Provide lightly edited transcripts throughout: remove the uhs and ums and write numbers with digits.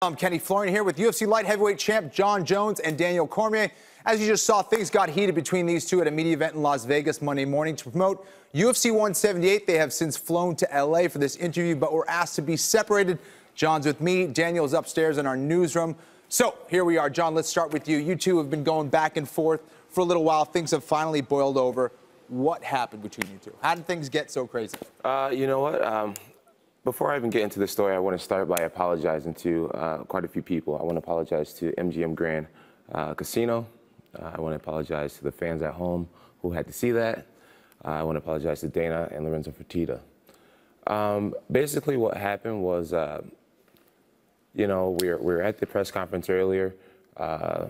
I'm Kenny Florian here with UFC light heavyweight champ Jon Jones and Daniel Cormier. As you just saw, things got heated between these two at a media event in Las Vegas Monday morning to promote UFC 178. They have since flown to LA for this interview, but were asked to be separated. Jon's with me. Daniel's upstairs in our newsroom. So here we are. Jon, let's start with you. You two have been going back and forth for a little while. Things have finally boiled over. What happened between you two? How did things get so crazy? You know what? Before I even get into the story, I want to start by apologizing to quite a few people. I want to apologize to MGM Grand Casino. I want to apologize to the fans at home who had to see that. I want to apologize to Dana and Lorenzo Fertitta. Basically, what happened was, you know, we were at the press conference earlier. Conor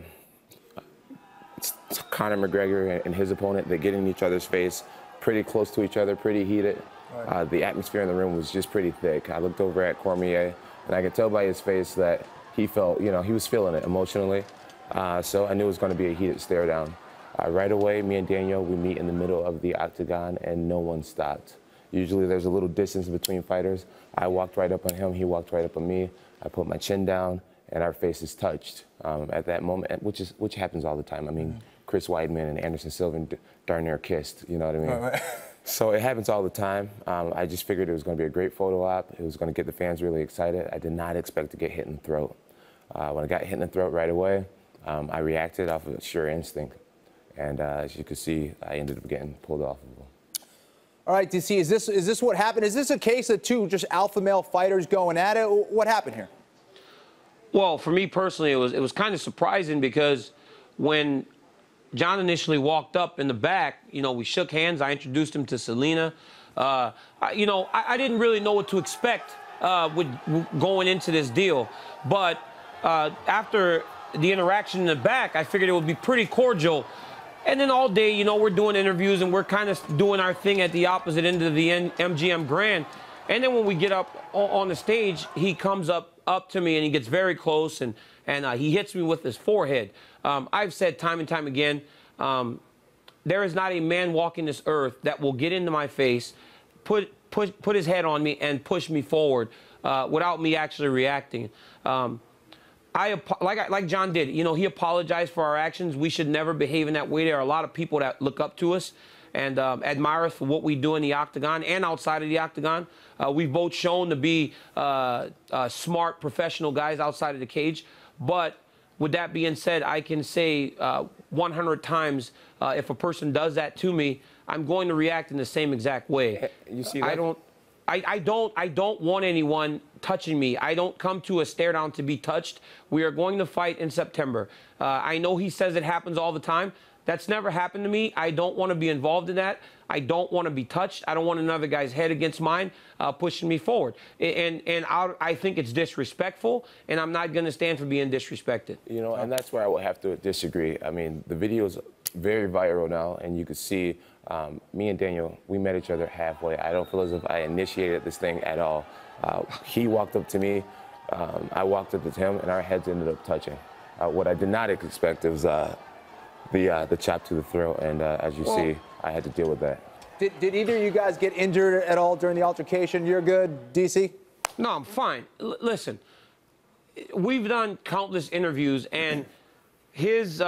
McGregor and his opponent, they get in each other's face, pretty close to each other, pretty heated. The atmosphere in the room was just pretty thick. I looked over at Cormier, and I could tell by his face that he felt, you know, he was feeling it emotionally. So I knew it was going to be a heated stare down. Right away, me and Daniel, we meet in the middle of the octagon, and no one stopped. Usually there's a little distance between fighters. I walked right up on him, he walked right up on me. I put my chin down, and our faces touched at that moment, which happens all the time. I mean, Chris Weidman and Anderson Silva darn near kissed, you know what I mean? Right. So it happens all the time. I just figured it was going to be a great photo op. It was going to get the fans really excited. I did not expect to get hit in the throat. When I got hit in the throat right away, I reacted off of sheer instinct. And as you can see, I ended up getting pulled off of him. All right, DC, is this what happened? Is this a case of two just alpha male fighters going at it? What happened here? Well, for me personally, it was kind of surprising because when Jon initially walked up in the back, you know, we shook hands. I introduced him to Selena. I didn't really know what to expect with going into this deal. But after the interaction in the back, I figured it would be pretty cordial. And then all day, you know, we're doing interviews and we're kind of doing our thing at the opposite end of the MGM Grand. And then when we get up on the stage, he comes up to me and he gets very close and he hits me with his forehead. I've said time and time again, there is not a man walking this earth that will get into my face, put his head on me, and push me forward without me actually reacting. Like Jon did, you know, he apologized for our actions. We should never behave in that way. There are a lot of people that look up to us and admire us for what we do in the octagon and outside of the octagon. We've both shown to be smart, professional guys outside of the cage. But with that being said, I can say 100 times if a person does that to me, I'm going to react in the same exact way. You see that? I don't want anyone touching me. I don't come to a stare down to be touched. We are going to fight in September. I know he says it happens all the time. That's never happened to me. I don't want to be involved in that. I don't want to be touched. I don't want another guy's head against mine pushing me forward. And I think it's disrespectful, and I'm not going to stand for being disrespected. You know, and that's where I would have to disagree. I mean, the video is very viral now, and you can see me and Daniel, we met each other halfway. I don't feel as if I initiated this thing at all. He walked up to me, I walked up to him, and our heads ended up touching. What I did not expect was the chop to the throat, and as you see, I had to deal with that. Did either of you guys get injured at all during the altercation? You're good, DC? No, I'm fine. Listen, we've done countless interviews, and his take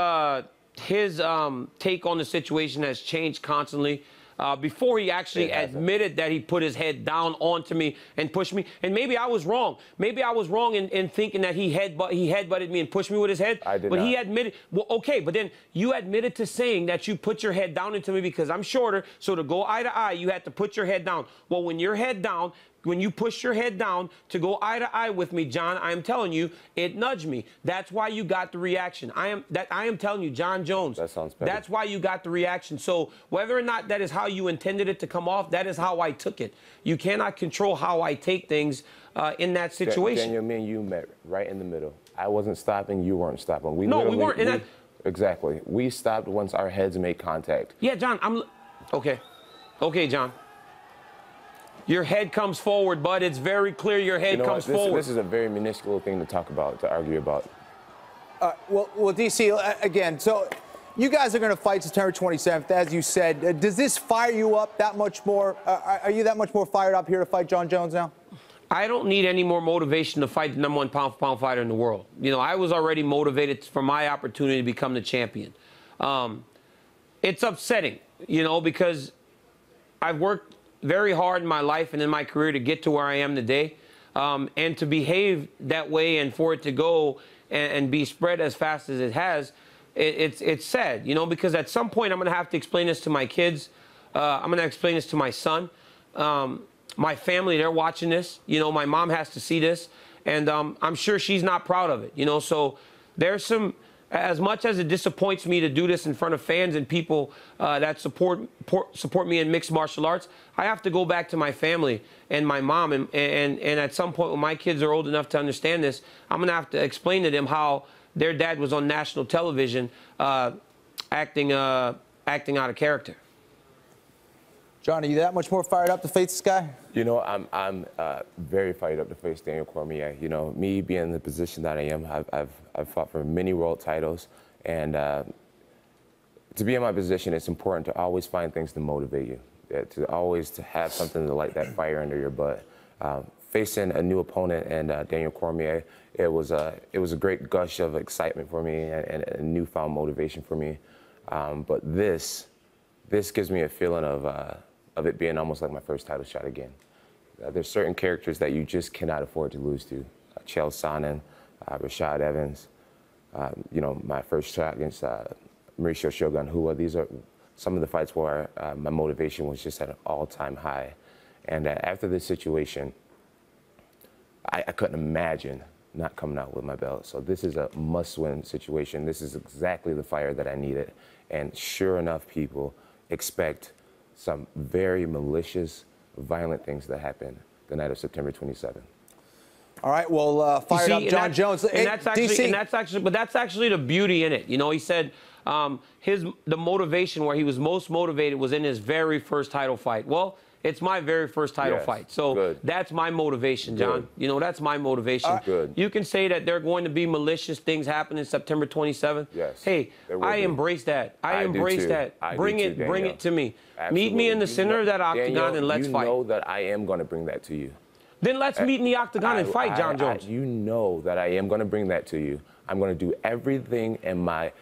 on the situation has changed constantly. Before he actually admitted that he put his head down onto me and pushed me. And maybe I was wrong. Maybe I was wrong in thinking that he headbutted me and pushed me with his head. I did but not. He admitted, well, okay, but then you admitted to saying that you put your head down into me because I'm shorter, so to go eye to eye, you had to put your head down. Well, when your head down, when you push your head down to go eye to eye with me, Jon, I am telling you, it nudged me. That's why you got the reaction. I am telling you, Jon Jones. That sounds better. That's why you got the reaction. So whether or not that is how you intended it to come off, that is how I took it. You cannot control how I take things in that situation. Daniel, me and you met right in the middle. I wasn't stopping, you weren't stopping. We weren't. Exactly. We stopped once our heads made contact. Yeah, Jon, okay. Okay, Jon. Your head comes forward, bud. It's very clear your head comes forward. This is a very minuscule thing to talk about, to argue about. Well, DC, again, so you guys are going to fight September 27th, as you said. Does this fire you up that much more? Are you that much more fired up here to fight Jon Jones now? I don't need any more motivation to fight the #1 pound-for-pound fighter in the world. You know, I was already motivated for my opportunity to become the champion. It's upsetting, you know, because I've worked very hard in my life and in my career to get to where I am today. And to behave that way and for it to go and be spread as fast as it has, it's sad, you know, because at some point I'm going to have to explain this to my kids. I'm going to explain this to my son. My family, they're watching this. You know, my mom has to see this. And I'm sure she's not proud of it, you know. So there's some, as much as it disappoints me to do this in front of fans and people that support me in mixed martial arts, I have to go back to my family and my mom. And at some point when my kids are old enough to understand this, I'm going to have to explain to them how their dad was on national television acting out of character. John, are you that much more fired up to face this guy? You know, I'm very fired up to face Daniel Cormier. You know, me being in the position that I am, I've fought for many world titles, and to be in my position, it's important to always find things to motivate you, to have something to light that fire under your butt. Facing a new opponent and Daniel Cormier, it was a great gush of excitement for me and a newfound motivation for me. But this gives me a feeling of it being almost like my first title shot again. There's certain characters that you just cannot afford to lose to. Chael Sonnen, Rashad Evans, you know, my first shot against Mauricio Shogun Hua. These are some of the fights where my motivation was just at an all-time high. And after this situation, I couldn't imagine not coming out with my belt. So this is a must-win situation. This is exactly the fire that I needed. And sure enough, people expect some very malicious, violent things that happen the night of September 27th. All right, well, fired up John Jones. And that's actually the beauty in it. You know, he said the motivation where he was most motivated was in his very first title fight. Well, it's my very first title fight. So that's my motivation, John. Good. You know, that's my motivation. Good. You can say that there are going to be malicious things happening September 27th. Yes. Hey, I embrace that. I embrace that. Bring it to me. Absolutely. Meet me in the center of that octagon and let's fight. You know that I am going to bring that to you. Then let's meet in the octagon and fight, John Jones. You know that I am going to bring that to you. I'm going to do everything in my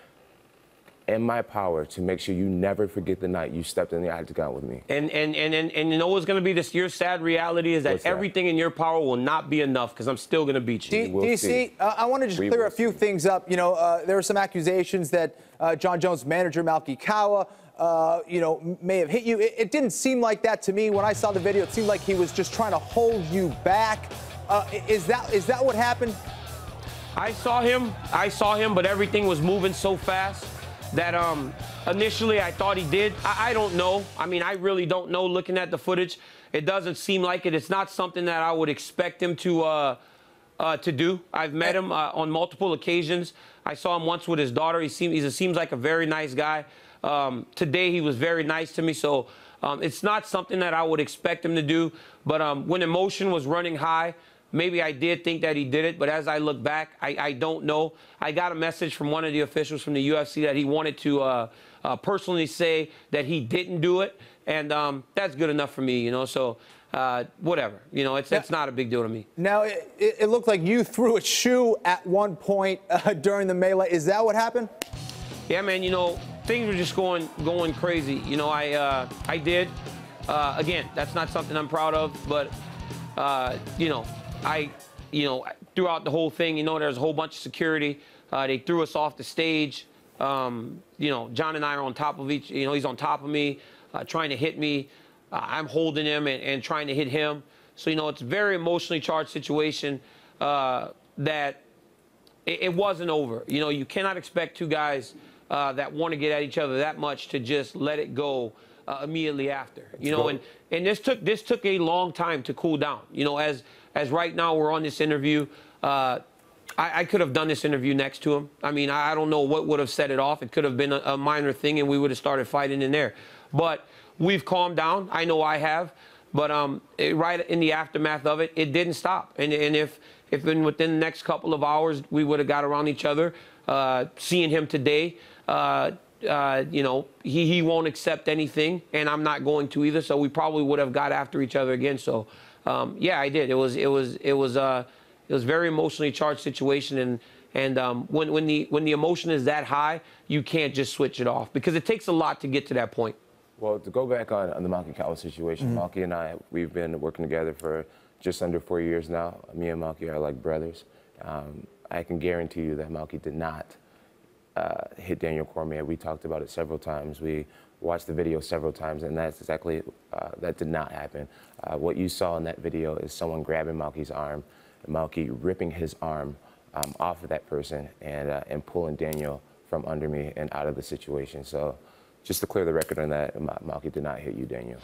power to make sure you never forget the night you stepped in the octagon with me. And you know what's going to be your sad reality is that everything in your power will not be enough because I'm still going to beat you. DC, I want to just clear a few things up. You know, there were some accusations that John Jones' manager, Malky Kawa, you know, may have hit you. It didn't seem like that to me. When I saw the video, it seemed like he was just trying to hold you back. Is that what happened? I saw him, but everything was moving so fast that initially I thought he did. I don't know. I mean, I really don't know. Looking at the footage, it doesn't seem like it. It's not something that I would expect him to do. I've met him on multiple occasions. I saw him once with his daughter. He seems like a very nice guy. Today he was very nice to me, so it's not something that I would expect him to do. But when emotion was running high, maybe I did think that he did it, but as I look back, I don't know. I got a message from one of the officials from the UFC that he wanted to personally say that he didn't do it, and that's good enough for me, you know, so whatever. You know, it's not a big deal to me. Now, it looked like you threw a shoe at one point during the melee. Is that what happened? Yeah, man, you know, things were just going crazy. You know, I did. Again, that's not something I'm proud of, but, you know, throughout the whole thing, you know, there's a whole bunch of security. They threw us off the stage. You know, John and I are on top of you know, he's on top of me, trying to hit me. I'm holding him and trying to hit him. So, you know, it's a very emotionally charged situation that it wasn't over. You know, you cannot expect two guys that want to get at each other that much to just let it go immediately after. You know, and this took a long time to cool down. You know, as right now we're on this interview, I could have done this interview next to him. I mean, I don't know what would have set it off. It could have been a minor thing, and we would have started fighting in there. But we've calmed down. I know I have. But right in the aftermath of it, it didn't stop. And if within the next couple of hours we would have got around each other, seeing him today, you know, he won't accept anything, and I'm not going to either. So we probably would have got after each other again. So Yeah, I did. It was a very emotionally charged situation, and when the emotion is that high, you can't just switch it off because it takes a lot to get to that point. Well, to go back on the Malky Cowell situation, Malky and I, we've been working together for just under 4 years now. Me and Malky are like brothers. I can guarantee you that Malky did not hit Daniel Cormier. We talked about it several times. We watched the video several times, and that's exactly, that did not happen. What you saw in that video is someone grabbing Malky's arm, and Malky ripping his arm off of that person and pulling Daniel from under me and out of the situation. So just to clear the record on that, Malky did not hit you, Daniel.